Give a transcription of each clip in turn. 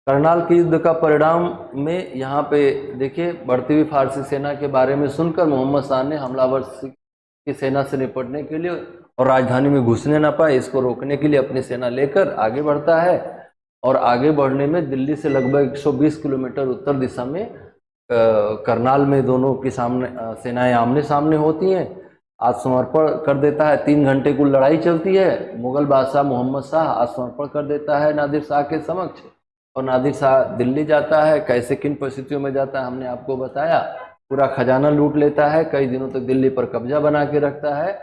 करनाल के युद्ध का परिणाम में यहाँ पे देखिए बढ़ती हुई फारसी सेना के बारे में सुनकर मोहम्मद शाह ने हमलावर की सेना से निपटने के लिए और राजधानी में घुसने ना पाए इसको रोकने के लिए अपनी सेना लेकर आगे बढ़ता है। और आगे बढ़ने में दिल्ली से लगभग 120 किलोमीटर उत्तर दिशा में करनाल में दोनों की सामने सेनाएं आमने सामने होती हैं। आत्मसमर्पण कर देता है। 3 घंटे की लड़ाई चलती है। मुगल बादशाह मोहम्मद शाह आत्मसमर्पण कर देता है नादिर शाह के समक्ष और नादिर शाह दिल्ली जाता है। कैसे किन परिस्थितियों में जाता है हमने आपको बताया। पूरा खजाना लूट लेता है, कई दिनों तक दिल्ली पर कब्जा बना के रखता है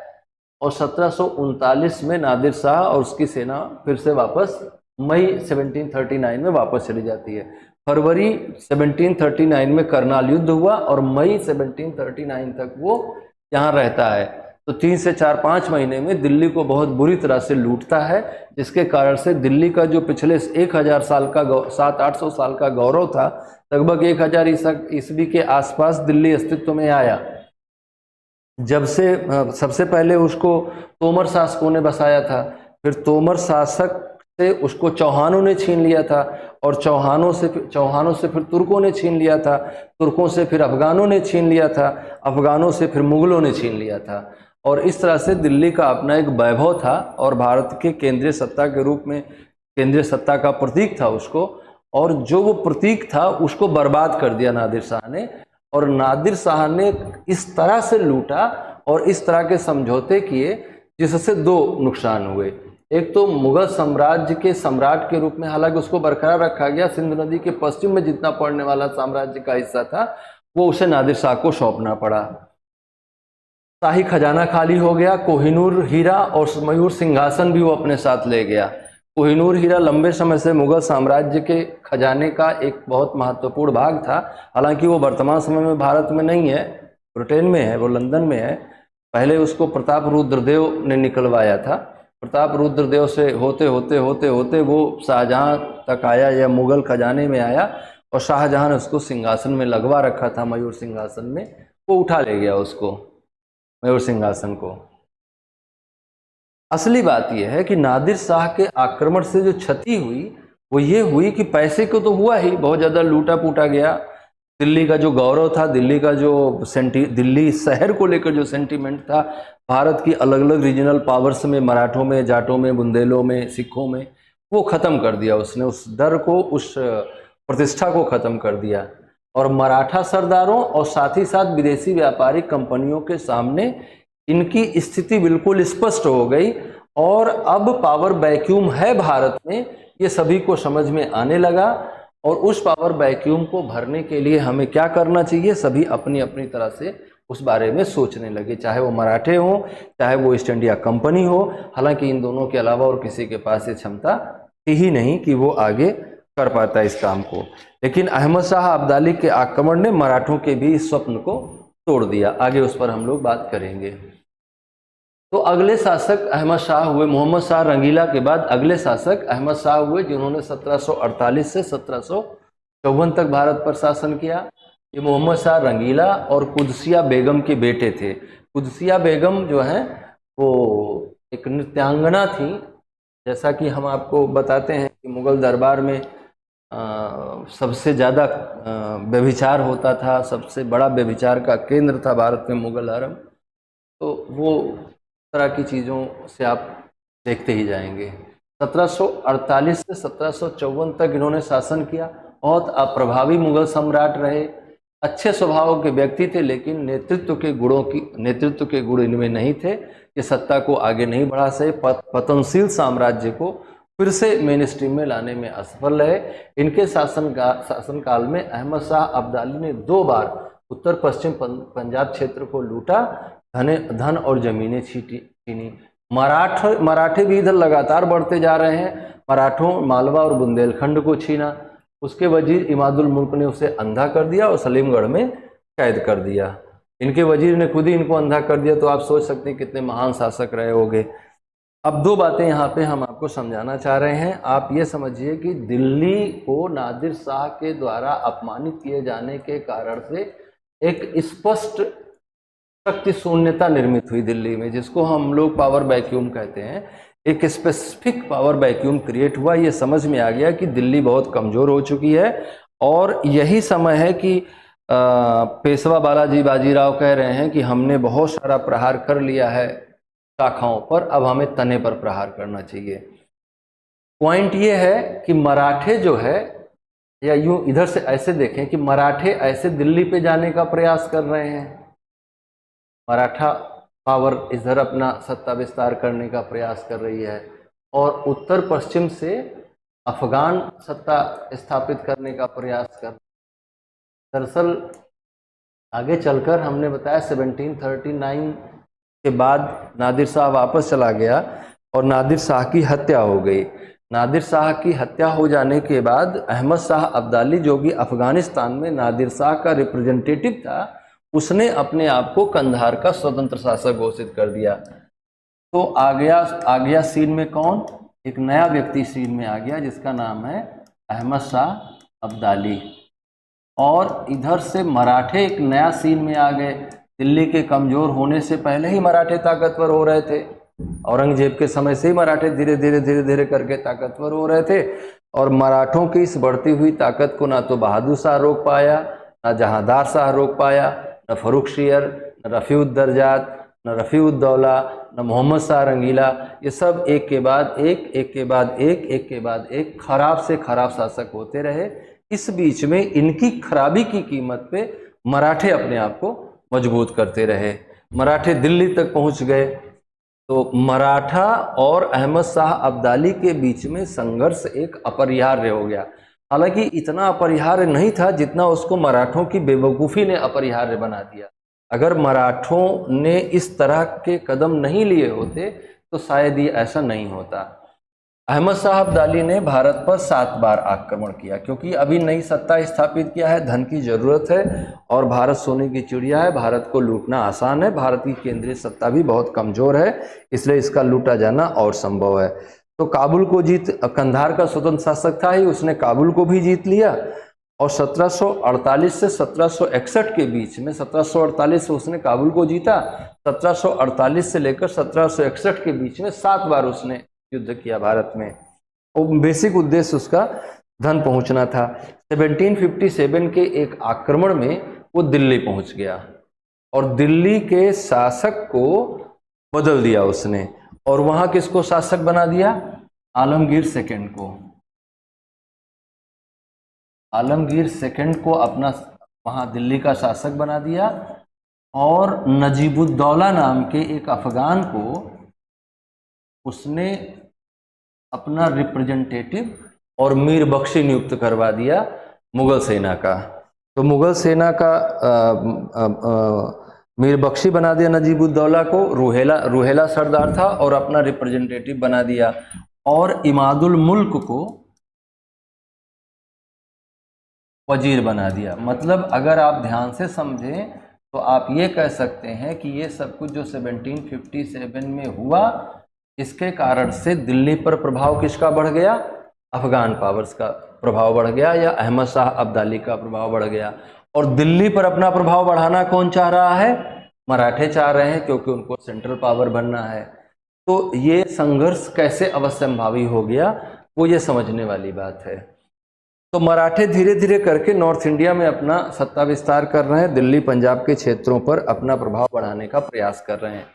और 1739 में नादिर शाह और उसकी सेना फिर से वापस मई 1739 में वापस चली जाती है। फरवरी 1739 में करनाल युद्ध हुआ और मई 1739 तक वो यहाँ रहता है। तो 3 से 4-5 महीने में दिल्ली को बहुत बुरी तरह से लूटता है, जिसके कारण से दिल्ली का जो पिछले 1000 साल का 700-800 साल का गौरव था, लगभग 1000 ईस्वी के आसपास दिल्ली अस्तित्व में आया। जब से सबसे पहले उसको तोमर शासकों ने बसाया था, फिर तोमर शासक से उसको चौहानों ने छीन लिया था और चौहानों से फिर तुर्कों ने छीन लिया था, तुर्कों से फिर अफगानों ने छीन लिया था, अफगानों से फिर मुगलों ने छीन लिया था। और इस तरह से दिल्ली का अपना एक वैभव था और भारत के केंद्रीय सत्ता के रूप में केंद्रीय सत्ता का प्रतीक था उसको, और जो वो प्रतीक था उसको बर्बाद कर दिया नादिर शाह ने। और नादिर शाह ने इस तरह से लूटा और इस तरह के समझौते किए जिससे 2 नुकसान हुए। एक तो मुगल साम्राज्य के सम्राट के रूप में हालांकि उसको बरकरार रखा गया, सिंध नदी के पश्चिम में जितना पड़ने वाला साम्राज्य का हिस्सा था वो उसे नादिर शाह को सौंपना पड़ा। शाही खजाना खाली हो गया, कोहिनूर हीरा और मयूर सिंहासन भी वो अपने साथ ले गया। कोहिनूर हीरा लंबे समय से मुगल साम्राज्य के खजाने का एक बहुत महत्वपूर्ण भाग था। हालांकि वो वर्तमान समय में भारत में नहीं है, ब्रिटेन में है, वो लंदन में है। पहले उसको प्रताप रुद्रदेव ने निकलवाया था। प्रताप रुद्रदेव से होते होते वो शाहजहां तक आया या मुगल खजाने में आया और शाहजहां ने उसको सिंहासन में लगवा रखा था, मयूर सिंहासन में। वो उठा ले गया उसको, मयूर सिंहासन को। असली बात यह है कि नादिर शाह के आक्रमण से जो क्षति हुई वो ये हुई कि पैसे को तो हुआ ही, बहुत ज़्यादा लूटा पूटा गया। दिल्ली का जो गौरव था, दिल्ली का जो दिल्ली शहर को लेकर जो सेंटीमेंट था, भारत की अलग अलग रीजनल पावर्स में, मराठों में, जाटों में, बुंदेलों में, सिखों में, वो ख़त्म कर दिया उसने। उस डर को, उस प्रतिष्ठा को ख़त्म कर दिया। और मराठा सरदारों और साथ ही साथ विदेशी व्यापारिक कंपनियों के सामने इनकी स्थिति बिल्कुल स्पष्ट हो गई और अब पावर वैक्यूम है भारत में, ये सभी को समझ में आने लगा। और उस पावर वैक्यूम को भरने के लिए हमें क्या करना चाहिए, सभी अपनी अपनी तरह से उस बारे में सोचने लगे, चाहे वो मराठे हों, चाहे वो ईस्ट इंडिया कंपनी हो। हालांकि इन दोनों के अलावा और किसी के पास ये क्षमता थी ही नहीं कि वो आगे कर पाता इस काम को। लेकिन अहमद शाह अब्दाली के आक्रमण ने मराठों के भी इस स्वप्न को तोड़ दिया। आगे उस पर हम लोग बात करेंगे। तो अगले शासक अहमद शाह हुए। मोहम्मद शाह रंगीला के बाद अगले शासक अहमद शाह हुए, जिन्होंने 1748 से 1754 तक भारत पर शासन किया। ये मोहम्मद शाह रंगीला और कुदसिया बेगम के बेटे थे। कुदसिया बेगम जो हैं वो एक नृत्यांगना थी। जैसा कि हम आपको बताते हैं कि मुगल दरबार में सबसे ज़्यादा व्यभिचार होता था, सबसे बड़ा व्यभिचार का केंद्र था भारत में मुगल हरम। तो वो तरह की चीज़ों से आप देखते ही जाएंगे। 1748 से 1754 तक इन्होंने शासन किया। बहुत अप्रभावी मुगल सम्राट रहे। अच्छे स्वभाव के व्यक्ति थे, लेकिन नेतृत्व के गुण इनमें नहीं थे। ये सत्ता को आगे नहीं बढ़ा सके। पतनशील साम्राज्य को फिर से मेन स्ट्रीम में लाने में असफल रहे। इनके शासनकाल में अहमद शाह अब्दाली ने 2 बार उत्तर पश्चिम पंजाब क्षेत्र को लूटा, धन और जमीनें छीनी। मराठे भी इधर लगातार बढ़ते जा रहे हैं। मराठों मालवा और बुंदेलखंड को छीना। उसके वजीर इमादुल मुल्क ने उसे अंधा कर दिया और सलीमगढ़ में कैद कर दिया। इनके वजीर ने खुद ही इनको अंधा कर दिया। तो आप सोच सकते हैं कितने महान शासक रहे होंगे। अब 2 बातें यहाँ पे हम आपको समझाना चाह रहे हैं। आप ये समझिए कि दिल्ली को नादिर शाह के द्वारा अपमानित किए जाने के कारण से एक स्पष्ट शक्ति शून्यता निर्मित हुई दिल्ली में, जिसको हम लोग पावर वैक्यूम कहते हैं। एक स्पेसिफिक पावर वैक्यूम क्रिएट हुआ। ये समझ में आ गया कि दिल्ली बहुत कमज़ोर हो चुकी है और यही समय है कि पेशवा बालाजी बाजीराव कह रहे हैं कि हमने बहुत सारा प्रहार कर लिया है शाखाओं पर, अब हमें तने पर प्रहार करना चाहिए। पॉइंट ये है कि मराठे जो है, या यूं इधर से ऐसे देखें कि मराठे ऐसे दिल्ली पे जाने का प्रयास कर रहे हैं, मराठा पावर इधर अपना सत्ता विस्तार करने का प्रयास कर रही है और उत्तर पश्चिम से अफगान सत्ता स्थापित करने का प्रयास कर। दरअसल आगे चलकर हमने बताया 1739 के बाद नादिर शाह वापस चला गया और नादिर शाह की हत्या हो गई। नादिर शाह की हत्या हो जाने के बाद अहमद शाह अब्दाली, जो कि अफगानिस्तान में नादिर शाह का रिप्रेजेंटेटिव था, उसने अपने आप को कंधार का स्वतंत्र शासक घोषित कर दिया। तो आ गया सीन में कौन? एक नया व्यक्ति सीन में आ गया जिसका नाम है अहमद शाह अब्दाली। और इधर से मराठे एक नया सीन में आ गए। दिल्ली के कमज़ोर होने से पहले ही मराठे ताकतवर हो रहे थे, औरंगजेब के समय से ही मराठे धीरे धीरे करके ताकतवर हो रहे थे। और मराठों की इस बढ़ती हुई ताकत को ना तो बहादुर शाह रोक पाया, ना जहांदार शाह रोक पाया, न फर्रुखशियर, न रफ़ीउद्दर्जात, न रफ़ीउद्दौला, न मोहम्मद शाह रंगीला। ये सब एक के बाद एक खराब से खराब शासक होते रहे। इस बीच में इनकी खराबी की कीमत पे मराठे अपने आप को मजबूत करते रहे। मराठे दिल्ली तक पहुंच गए। तो मराठा और अहमद शाह अब्दाली के बीच में संघर्ष एक अपरिहार्य हो गया। हालांकि इतना अपरिहार्य नहीं था जितना उसको मराठों की बेवकूफ़ी ने अपरिहार्य बना दिया। अगर मराठों ने इस तरह के कदम नहीं लिए होते तो शायद ये ऐसा नहीं होता। अहमद शाह अब्दाली ने भारत पर 7 बार आक्रमण किया, क्योंकि अभी नई सत्ता स्थापित किया है, धन की ज़रूरत है और भारत सोने की चिड़िया है, भारत को लूटना आसान है। भारत की केंद्रीय सत्ता भी बहुत कमज़ोर है, इसलिए इसका लूटा जाना और संभव है। तो काबुल को कंधार का स्वतंत्र शासक था ही, उसने काबुल को भी जीत लिया। और 1748 से 1761 के बीच में, 1748 से उसने काबुल को जीता, 1748 से लेकर 1761 के बीच में 7 बार उसने युद्ध किया भारत में। और बेसिक उद्देश्य उसका धन पहुंचना था। 1757 के एक आक्रमण में वो दिल्ली पहुंच गया और दिल्ली के शासक को बदल दिया उसने। और वहां किसको शासक बना दिया? आलमगीर सेकंड को। आलमगीर सेकंड को अपना वहां दिल्ली का शासक बना दिया और नजीबुद्दौला नाम के एक अफगान को उसने अपना रिप्रेजेंटेटिव और मीर बख्शी नियुक्त करवा दिया मुगल सेना का। तो मुगल सेना का मीर बख्शी बना दिया नजीबुद्दौला को। रूहेला सरदार था और अपना रिप्रेजेंटेटिव बना दिया। और इमादुल मुल्क को वजीर बना दिया। मतलब अगर आप ध्यान से समझें तो आप ये कह सकते हैं कि ये सब कुछ जो 1757 में हुआ, इसके कारण से दिल्ली पर प्रभाव किसका बढ़ गया? अफगान पावर्स का प्रभाव बढ़ गया या अहमद शाह अब्दाली का प्रभाव बढ़ गया। और दिल्ली पर अपना प्रभाव बढ़ाना कौन चाह रहा है? मराठे चाह रहे हैं, क्योंकि उनको सेंट्रल पावर बनना है। तो ये संघर्ष कैसे अवश्यंभावी हो गया, वो ये समझने वाली बात है। तो मराठे धीरे धीरे करके नॉर्थ इंडिया में अपना सत्ता विस्तार कर रहे हैं, दिल्ली पंजाब के क्षेत्रों पर अपना प्रभाव बढ़ाने का प्रयास कर रहे हैं।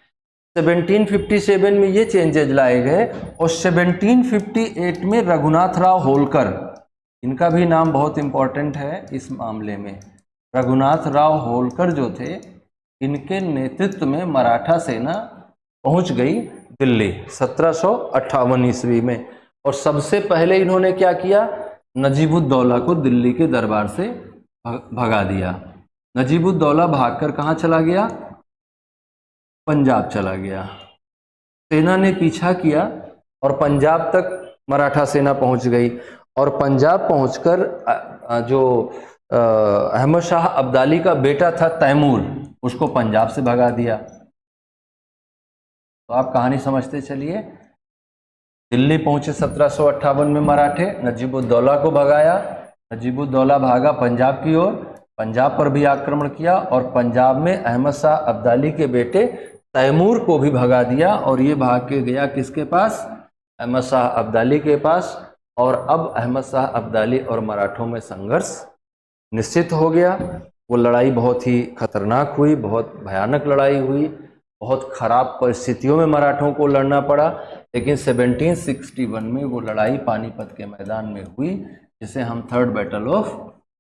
1757 में ये चेंजेज लाए गए और 1758 में रघुनाथ राव होलकर, इनका भी नाम बहुत इंपॉर्टेंट है इस मामले में। रघुनाथ राव होलकर जो थे, इनके नेतृत्व में मराठा सेना पहुंच गई दिल्ली 1758 ईस्वी में। और सबसे पहले इन्होंने क्या किया? नजीबुद्दौला को दिल्ली के दरबार से भगा दिया। नजीबुद्दौला भागकर कहाँ चला गया? पंजाब चला गया। सेना ने पीछा किया और पंजाब तक मराठा सेना पहुंच गई। और पंजाब पहुंचकर जो अहमद शाह अब्दाली का बेटा था तैमूर, उसको पंजाब से भगा दिया। तो आप कहानी समझते चलिए। दिल्ली पहुंचे 1758 में मराठे, नजीबुद्दौला को भगाया, नजीबुद्दौला भागा पंजाब की ओर, पंजाब पर भी आक्रमण किया और पंजाब में अहमद शाह अब्दाली के बेटे तैमूर को भी भगा दिया। और ये भाग के गया किसके पास? अहमद शाह अब्दाली के पास, और अब अहमद शाह अब्दाली और मराठों में संघर्ष निश्चित हो गया। वो लड़ाई बहुत ही खतरनाक हुई, बहुत भयानक लड़ाई हुई, बहुत खराब परिस्थितियों में मराठों को लड़ना पड़ा, लेकिन 1761 में वो लड़ाई पानीपत के मैदान में हुई, जिसे हम थर्ड बैटल ऑफ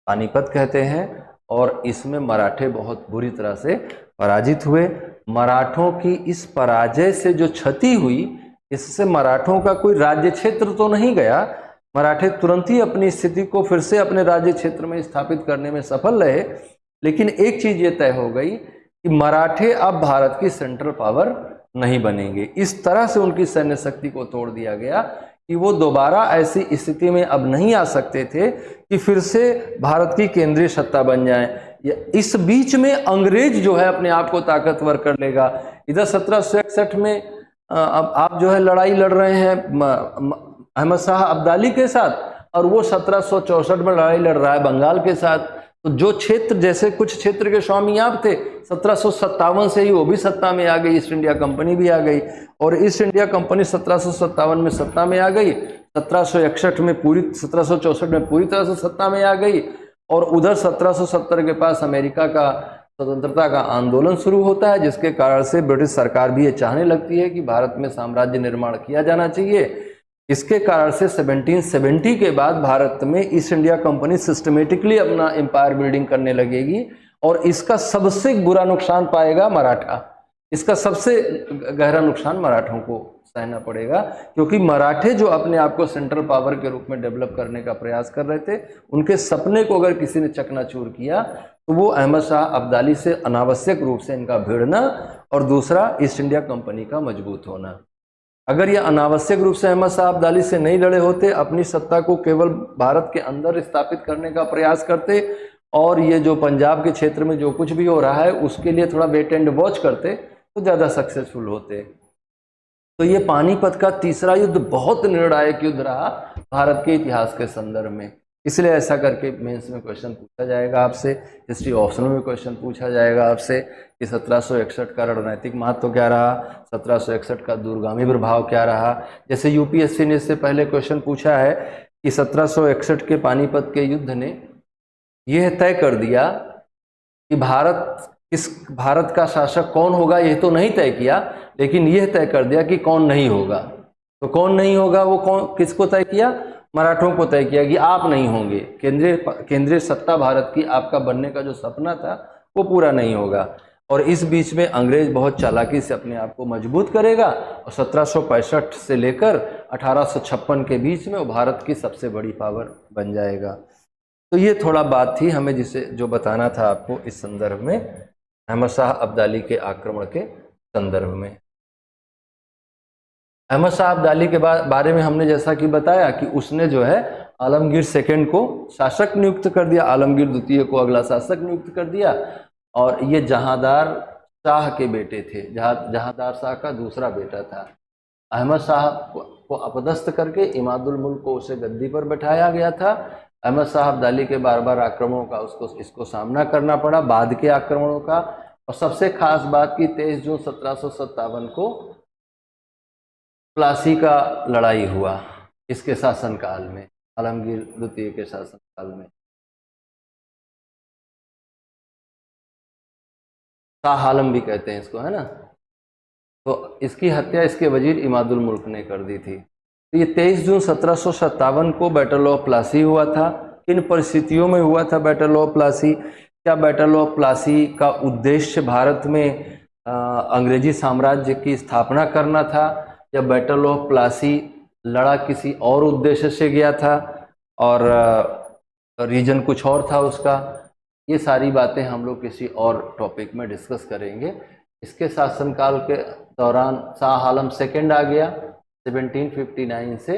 पानीपत कहते हैं। और इसमें मराठे बहुत बुरी तरह से पराजित हुए। मराठों की इस पराजय से जो क्षति हुई, इससे मराठों का कोई राज्य क्षेत्र तो नहीं गया, मराठे तुरंत ही अपनी स्थिति को फिर से अपने राज्य क्षेत्र में स्थापित करने में सफल रहे। लेकिन एक चीज ये तय हो गई कि मराठे अब भारत की सेंट्रल पावर नहीं बनेंगे। इस तरह से उनकी सैन्य शक्ति को तोड़ दिया गया कि वो दोबारा ऐसी स्थिति में अब नहीं आ सकते थे कि फिर से भारत की केंद्रीय सत्ता बन जाए। इस बीच में अंग्रेज जो है अपने आप को ताकतवर कर लेगा। इधर 1761 में अब आप जो है लड़ाई लड़ रहे हैं अहमद शाह अब्दाली के साथ, और वो 1764 में लड़ाई लड़ रहा है बंगाल के साथ। तो जो क्षेत्र, जैसे कुछ क्षेत्र के स्वामी आप थे, 1757 से ही वो भी सत्ता में आ गई, ईस्ट इंडिया कंपनी भी आ गई, और ईस्ट इंडिया कंपनी 1757 में सत्ता में आ गई, 1761 में पूरी, 1764 में पूरी तरह से सत्ता में आ गई। और उधर 1770 के पास अमेरिका का स्वतंत्रता का आंदोलन शुरू होता है, जिसके कारण से ब्रिटिश सरकार भी ये चाहने लगती है कि भारत में साम्राज्य निर्माण किया जाना चाहिए। इसके कारण से 1770 के बाद भारत में ईस्ट इंडिया कंपनी सिस्टमेटिकली अपना एम्पायर बिल्डिंग करने लगेगी, और इसका सबसे बुरा नुकसान पाएगा मराठा। इसका सबसे गहरा नुकसान मराठों को सहना पड़ेगा, क्योंकि मराठे जो अपने आप को सेंट्रल पावर के रूप में डेवलप करने का प्रयास कर रहे थे, उनके सपने को अगर किसी ने चकनाचूर किया तो वो अहमद शाह अब्दाली से अनावश्यक रूप से इनका भिड़ना, और दूसरा ईस्ट इंडिया कंपनी का मजबूत होना। अगर ये अनावश्यक रूप से अहमद शाह अब्दाली से नहीं लड़े होते, अपनी सत्ता को केवल भारत के अंदर स्थापित करने का प्रयास करते, और ये जो पंजाब के क्षेत्र में जो कुछ भी हो रहा है उसके लिए थोड़ा वेट एंड वॉच करते, तो ज़्यादा सक्सेसफुल होते। तो ये पानीपत का तीसरा युद्ध बहुत निर्णायक युद्ध रहा भारत के इतिहास के संदर्भ में। इसलिए ऐसा करके मेंस में क्वेश्चन पूछा जाएगा आपसे, हिस्ट्री ऑप्शनल में क्वेश्चन पूछा जाएगा आपसे कि 1761 का रणनीतिक महत्व क्या रहा, 1761 का दूरगामी प्रभाव क्या रहा। जैसे यूपीएससी ने इससे पहले क्वेश्चन पूछा है कि 1761 के पानीपत के युद्ध ने यह तय कर दिया कि भारत का शासक कौन होगा, यह तो नहीं तय किया, लेकिन यह तय कर दिया कि कौन नहीं होगा। तो कौन नहीं होगा, वो कौन, किसको तय किया? मराठों को तय किया कि आप नहीं होंगे, केंद्रीय सत्ता भारत की आपका बनने का जो सपना था वो पूरा नहीं होगा। और इस बीच में अंग्रेज बहुत चालाकी से अपने आप को मजबूत करेगा, और 1765 से लेकर 1856 के बीच में वो भारत की सबसे बड़ी पावर बन जाएगा। तो ये थोड़ा बात थी हमें जो बताना था आपको इस संदर्भ में, अहमद शाह अब्दाली के आक्रमण के संदर्भ में। अहमद शाह अब्दाली के बारे में हमने जैसा कि बताया कि उसने जो है आलमगीर सेकंड को शासक नियुक्त कर दिया, आलमगीर द्वितीय को अगला शासक नियुक्त कर दिया, और ये जहांदार शाह के बेटे थे, जहांदार शाह का दूसरा बेटा था। अहमद शाह को अपदस्थ करके इमादुल मुल्क को उसे गद्दी पर बैठाया गया था। अहमद शाह अब्दाली के बार बार आक्रमणों का इसको सामना करना पड़ा, बाद के आक्रमणों का। और सबसे खास बात की 23 जून 1757 को प्लासी का लड़ाई हुआ इसके शासनकाल में, आलमगीर द्वितीय के शासनकाल में। शाह आलम भी कहते हैं इसको, है ना। तो इसकी हत्या इसके वजीर इमादुल मुल्क ने कर दी थी। तो ये 23 जून 1757 को बैटल ऑफ प्लासी हुआ था। किन परिस्थितियों में हुआ था बैटल ऑफ प्लासी? क्या बैटल ऑफ प्लासी का उद्देश्य भारत में अंग्रेजी साम्राज्य की स्थापना करना था, या बैटल ऑफ प्लासी लड़ा किसी और उद्देश्य से गया था और रीजन कुछ और था उसका? ये सारी बातें हम लोग किसी और टॉपिक में डिस्कस करेंगे। इसके शासनकाल के दौरान शाह आलम सेकंड आ गया, 1759 से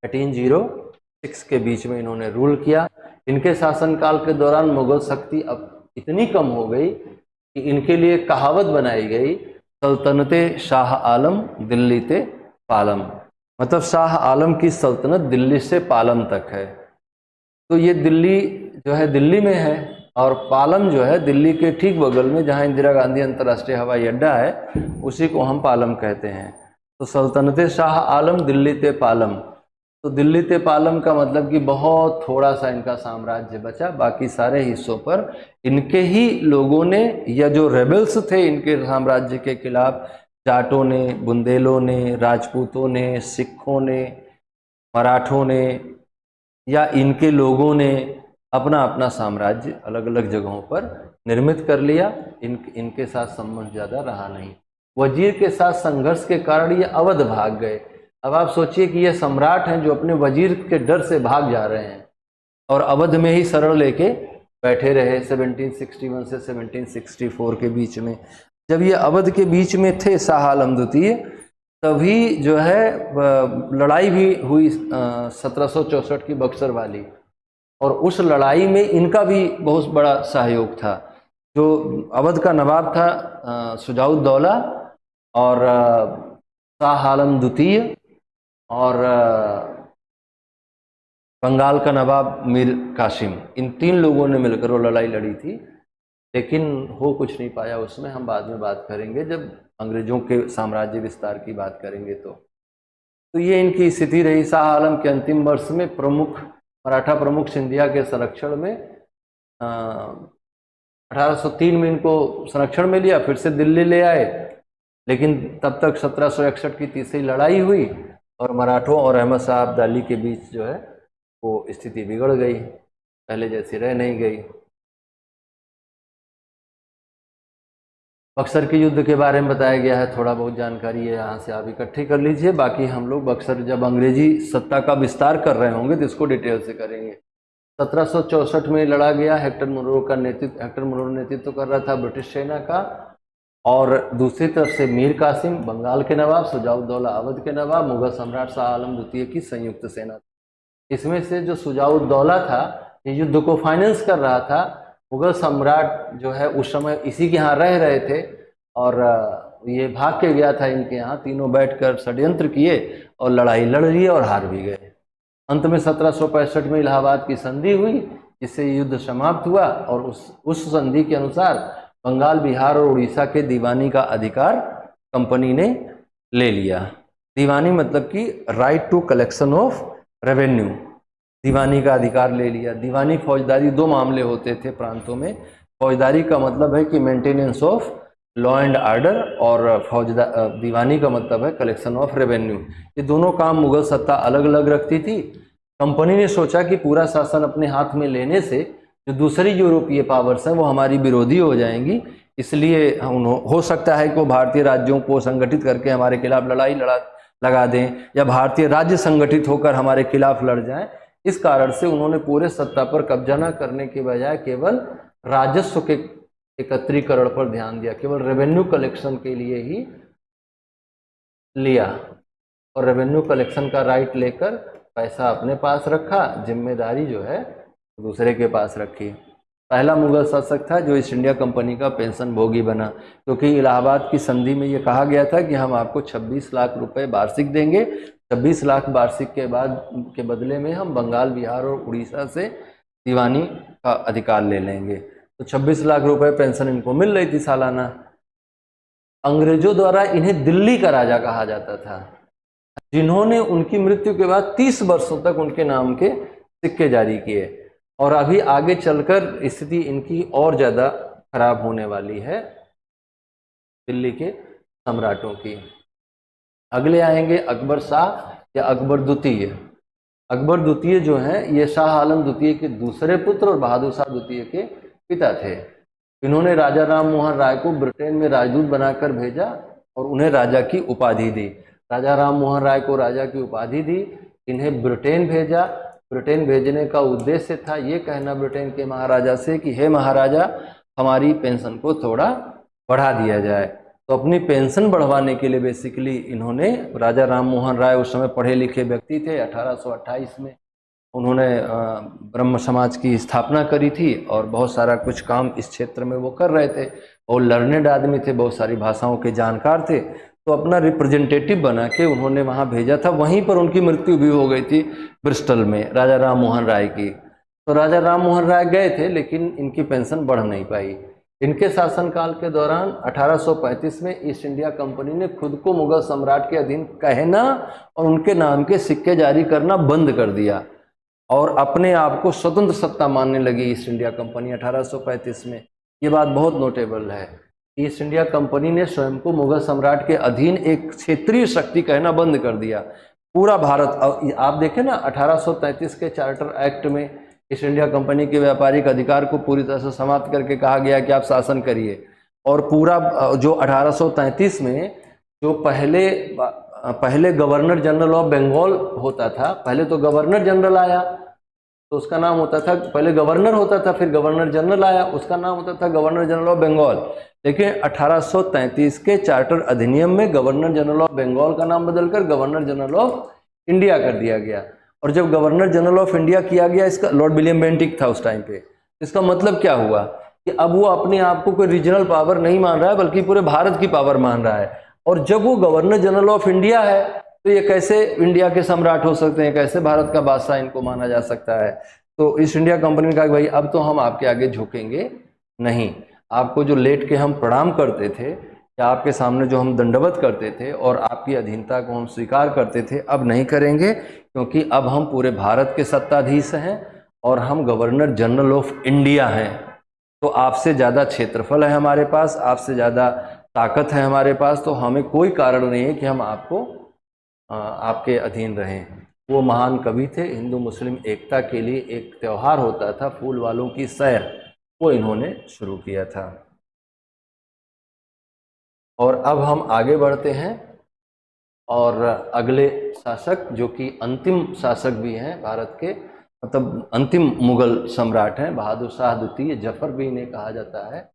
1806 के बीच में इन्होंने रूल किया। इनके शासनकाल के दौरान मुगल शक्ति अब इतनी कम हो गई कि इनके लिए कहावत बनाई गई, सल्तनते शाह आलम दिल्ली ते पालम, मतलब शाह आलम की सल्तनत दिल्ली से पालम तक है। तो ये दिल्ली जो है दिल्ली में है, और पालम जो है दिल्ली के ठीक बगल में, जहाँ इंदिरा गांधी अंतर्राष्ट्रीय हवाई अड्डा है, उसी को हम पालम कहते हैं। तो सल्तनत शाह आलम दिल्ली ते पालम, तो दिल्ली ते पालम का मतलब कि बहुत थोड़ा सा इनका साम्राज्य बचा, बाकी सारे हिस्सों पर इनके ही लोगों ने या जो रेबल्स थे इनके साम्राज्य के खिलाफ, जाटों ने, बुंदेलों ने, राजपूतों ने, सिखों ने, मराठों ने या इनके लोगों ने अपना अपना साम्राज्य अलग अलग जगहों पर निर्मित कर लिया। इनके साथ संबंध ज़्यादा रहा नहीं। वजीर के साथ संघर्ष के कारण ये अवध भाग गए। अब आप सोचिए कि ये सम्राट हैं जो अपने वजीर के डर से भाग जा रहे हैं और अवध में ही शरण लेके बैठे रहे 1761 से 1764 के बीच में। जब ये अवध के बीच में थे शाह आलम द्वितीय, तभी जो है लड़ाई भी हुई 1764 की बक्सर वाली, और उस लड़ाई में इनका भी बहुत बड़ा सहयोग था। जो अवध का नवाब था शुजाउद्दौला और शाह आलम द्वितीय और बंगाल का नवाब मीर कासिम, इन तीन लोगों ने मिलकर वो लड़ाई लड़ी थी, लेकिन हो कुछ नहीं पाया उसमें। हम बाद में बात करेंगे जब अंग्रेजों के साम्राज्य विस्तार की बात करेंगे। तो ये इनकी स्थिति रही। शाह आलम के अंतिम वर्ष में मराठा प्रमुख सिंधिया के संरक्षण में 1803 में इनको संरक्षण में लिया, फिर से दिल्ली ले आए, लेकिन तब तक 1761 की तीसरी लड़ाई हुई और मराठों और अहमद शाह अब्दाली के बीच जो है वो स्थिति बिगड़ गई, पहले जैसी रह नहीं गई। बक्सर के युद्ध के बारे में बताया गया है, थोड़ा बहुत जानकारी है, यहाँ से आप इकट्ठी कर लीजिए। बाकी हम लोग बक्सर जब अंग्रेजी सत्ता का विस्तार कर रहे होंगे तो इसको डिटेल से करेंगे। 1764 में लड़ा गया। हेक्टर मुनरो नेतृत्व कर रहा था ब्रिटिश सेना का, और दूसरी तरफ से मीर कासिम बंगाल के नवाब, शुजाउद्दौला अवध के नवाब, मुगल सम्राट शाह आलम द्वितीय की संयुक्त सेना। इसमें से जो शुजाउद्दौला था ये युद्ध को फाइनेंस कर रहा था। मुगल सम्राट जो है उस समय इसी के यहाँ रह रहे थे और ये भाग के गया था इनके यहाँ। तीनों बैठकर षड्यंत्र किए और लड़ाई लड़ लिए और हार भी गए। अंत में 1765 में इलाहाबाद की संधि हुई, जिससे युद्ध समाप्त हुआ, और उस संधि के अनुसार बंगाल, बिहार और उड़ीसा के दीवानी का अधिकार कंपनी ने ले लिया। दीवानी मतलब कि right to collection of revenue, दीवानी का अधिकार ले लिया। दीवानी फौजदारी दो मामले होते थे प्रांतों में। फौजदारी का मतलब है कि maintenance of law and order, और दीवानी का मतलब है कलेक्शन ऑफ रेवेन्यू। ये दोनों काम मुगल सत्ता अलग अलग रखती थी। कंपनी ने सोचा कि पूरा शासन अपने हाथ में लेने से जो दूसरी यूरोपीय पावर्स हैं वो हमारी विरोधी हो जाएंगी, इसलिए हो सकता है कि वो भारतीय राज्यों को संगठित करके हमारे खिलाफ लड़ाई लगा दें, या भारतीय राज्य संगठित होकर हमारे खिलाफ लड़ जाएं। इस कारण से उन्होंने पूरे सत्ता पर कब्जा न करने के बजाय केवल राजस्व के एकत्रीकरण पर ध्यान दिया, केवल रेवेन्यू कलेक्शन के लिए ही लिया, और रेवेन्यू कलेक्शन का राइट लेकर पैसा अपने पास रखा, जिम्मेदारी जो है दूसरे के पास रखी। पहला मुगल शासक था जो ईस्ट इंडिया कंपनी का पेंशन भोगी बना, क्योंकि इलाहाबाद की संधि में ये कहा गया था कि हम आपको 26 लाख रुपए वार्षिक देंगे। 26 लाख वार्षिक के बदले में हम बंगाल, बिहार और उड़ीसा से दीवानी का अधिकार ले लेंगे। तो 26 लाख रुपए पेंशन इनको मिल रही थी सालाना। अंग्रेजों द्वारा इन्हें दिल्ली का राजा कहा जाता था, जिन्होंने उनकी मृत्यु के बाद 30 वर्षों तक उनके नाम के सिक्के जारी किए, और अभी आगे चलकर स्थिति इनकी और ज़्यादा खराब होने वाली है दिल्ली के सम्राटों की। अगले आएंगे अकबर शाह या अकबर द्वितीय। अकबर द्वितीय जो हैं ये शाह आलम द्वितीय के दूसरे पुत्र और बहादुर शाह द्वितीय के पिता थे। इन्होंने राजा राम मोहन राय को ब्रिटेन में राजदूत बनाकर भेजा और उन्हें राजा की उपाधि दी। राजा राम मोहन राय को राजा की उपाधि दी, इन्हें ब्रिटेन भेजा। ब्रिटेन भेजने का उद्देश्य था ये कहना ब्रिटेन के महाराजा से कि हे महाराजा, हमारी पेंशन को थोड़ा बढ़ा दिया जाए। तो अपनी पेंशन बढ़वाने के लिए बेसिकली इन्होंने, राजा राम मोहन राय उस समय पढ़े लिखे व्यक्ति थे, 1828 में उन्होंने ब्रह्म समाज की स्थापना करी थी और बहुत सारा कुछ काम इस क्षेत्र में वो कर रहे थे और लर्नेड आदमी थे, बहुत सारी भाषाओं के जानकार थे। तो अपना रिप्रेजेंटेटिव बना के उन्होंने वहाँ भेजा था। वहीं पर उनकी मृत्यु भी हो गई थी ब्रिस्टल में, राजा राम मोहन राय की। तो राजा राम मोहन राय गए थे लेकिन इनकी पेंशन बढ़ नहीं पाई। इनके शासनकाल के दौरान 1835 में ईस्ट इंडिया कंपनी ने खुद को मुगल सम्राट के अधीन कहना और उनके नाम के सिक्के जारी करना बंद कर दिया और अपने आप को स्वतंत्र सत्ता मानने लगी ईस्ट इंडिया कंपनी 1835 में। ये बात बहुत नोटेबल है। ईस्ट इंडिया कंपनी ने स्वयं को मुगल सम्राट के अधीन एक क्षेत्रीय शक्ति कहना बंद कर दिया। पूरा भारत, आप देखें ना 1833 के चार्टर एक्ट में ईस्ट इंडिया कंपनी के व्यापारिक अधिकार को पूरी तरह से समाप्त करके कहा गया कि आप शासन करिए। और पूरा जो 1833 में जो पहले गवर्नर जनरल ऑफ बंगाल होता था, पहले तो गवर्नर जनरल आया तो उसका नाम होता था, पहले गवर्नर होता था फिर गवर्नर जनरल आया, उसका नाम होता था गवर्नर जनरल ऑफ बंगाल। लेकिन 1833 के चार्टर अधिनियम में गवर्नर जनरल ऑफ बंगाल का नाम बदलकर गवर्नर जनरल ऑफ इंडिया कर दिया गया। और जब गवर्नर जनरल ऑफ इंडिया किया गया, इसका लॉर्ड विलियम बेंटिक था उस टाइम पे, इसका मतलब क्या हुआ कि अब वो अपने आप को कोई रीजनल पावर नहीं मान रहा है बल्कि पूरे भारत की पावर मान रहा है। और जब वो गवर्नर जनरल ऑफ इंडिया है तो ये कैसे इंडिया के सम्राट हो सकते हैं, कैसे भारत का बादशाह इनको माना जा सकता है। तो ईस्ट इंडिया कंपनी ने कहा कि भाई अब तो हम आपके आगे झुकेंगे नहीं, आपको जो लेट के हम प्रणाम करते थे या आपके सामने जो हम दंडवत करते थे और आपकी अधीनता को हम स्वीकार करते थे, अब नहीं करेंगे, क्योंकि अब हम पूरे भारत के सत्ताधीश हैं और हम गवर्नर जनरल ऑफ इंडिया हैं। तो आपसे ज़्यादा क्षेत्रफल है हमारे पास, आपसे ज़्यादा ताकत है हमारे पास, तो हमें कोई कारण नहीं है कि हम आपके अधीन रहें। वो महान कवि थे। हिंदू मुस्लिम एकता के लिए एक त्यौहार होता था फूल वालों की सैर, वो इन्होंने शुरू किया था। और अब हम आगे बढ़ते हैं और अगले शासक जो कि अंतिम शासक भी हैं भारत के, मतलब अंतिम मुगल सम्राट हैं, बहादुर शाह द्वितीय, जफर भी इन्हें कहा जाता है।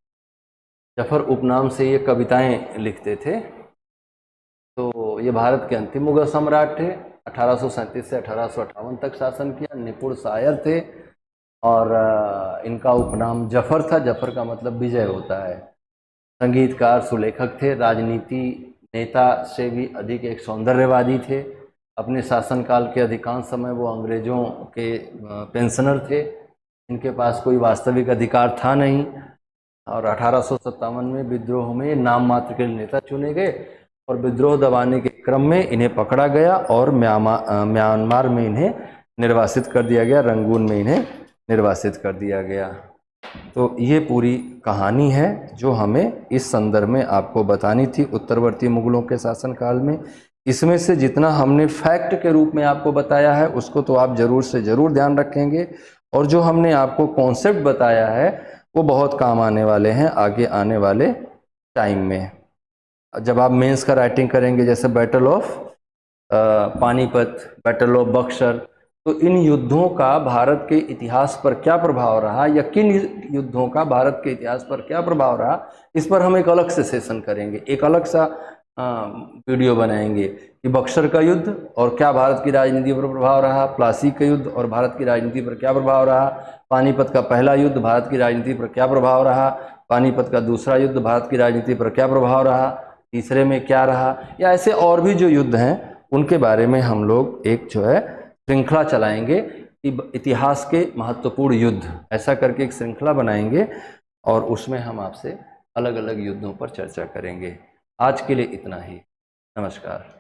जफर उपनाम से ये कविताएं लिखते थे। तो ये भारत के अंतिम मुगल सम्राट थे। 1837 से 1858 तक शासन किया। निपुण शायर थे और इनका उपनाम जफर था। जफर का मतलब विजय होता है। संगीतकार, सुलेखक थे। राजनीति नेता से भी अधिक एक सौंदर्यवादी थे। अपने शासनकाल के अधिकांश समय वो अंग्रेजों के पेंशनर थे। इनके पास कोई वास्तविक अधिकार था नहीं। और 1857 में विद्रोह में नाम मात्र के नेता चुने गए और विद्रोह दबाने के क्रम में इन्हें पकड़ा गया और म्यांमार में इन्हें निर्वासित कर दिया गया, रंगून में इन्हें निर्वासित कर दिया गया। तो ये पूरी कहानी है जो हमें इस संदर्भ में आपको बतानी थी उत्तरवर्ती मुगलों के शासनकाल में। इसमें से जितना हमने फैक्ट के रूप में आपको बताया है उसको तो आप ज़रूर से ज़रूर ध्यान रखेंगे, और जो हमने आपको कॉन्सेप्ट बताया है वो बहुत काम आने वाले हैं आगे आने वाले टाइम में। जब आप मेंस का राइटिंग करेंगे, जैसे battle of Panipat, battle of Buxar, तो इन युद्धों का भारत के इतिहास पर क्या प्रभाव रहा या किन युद्धों का भारत के इतिहास पर क्या प्रभाव रहा, इस पर हम एक अलग से सेशन करेंगे, एक अलग सा वीडियो बनाएंगे कि बक्सर का युद्ध और क्या भारत की राजनीति पर प्रभाव रहा, प्लासी का युद्ध और भारत की राजनीति पर क्या प्रभाव रहा, पानीपत का पहला युद्ध भारत की राजनीति पर क्या प्रभाव रहा, पानीपत का दूसरा युद्ध भारत की राजनीति पर क्या प्रभाव रहा, तीसरे में क्या रहा, या ऐसे और भी जो युद्ध हैं उनके बारे में हम लोग एक जो है श्रृंखला चलाएंगे कि इतिहास के महत्वपूर्ण युद्ध, ऐसा करके एक श्रृंखला बनाएंगे और उसमें हम आपसे अलग अलग युद्धों पर चर्चा करेंगे। आज के लिए इतना ही। नमस्कार।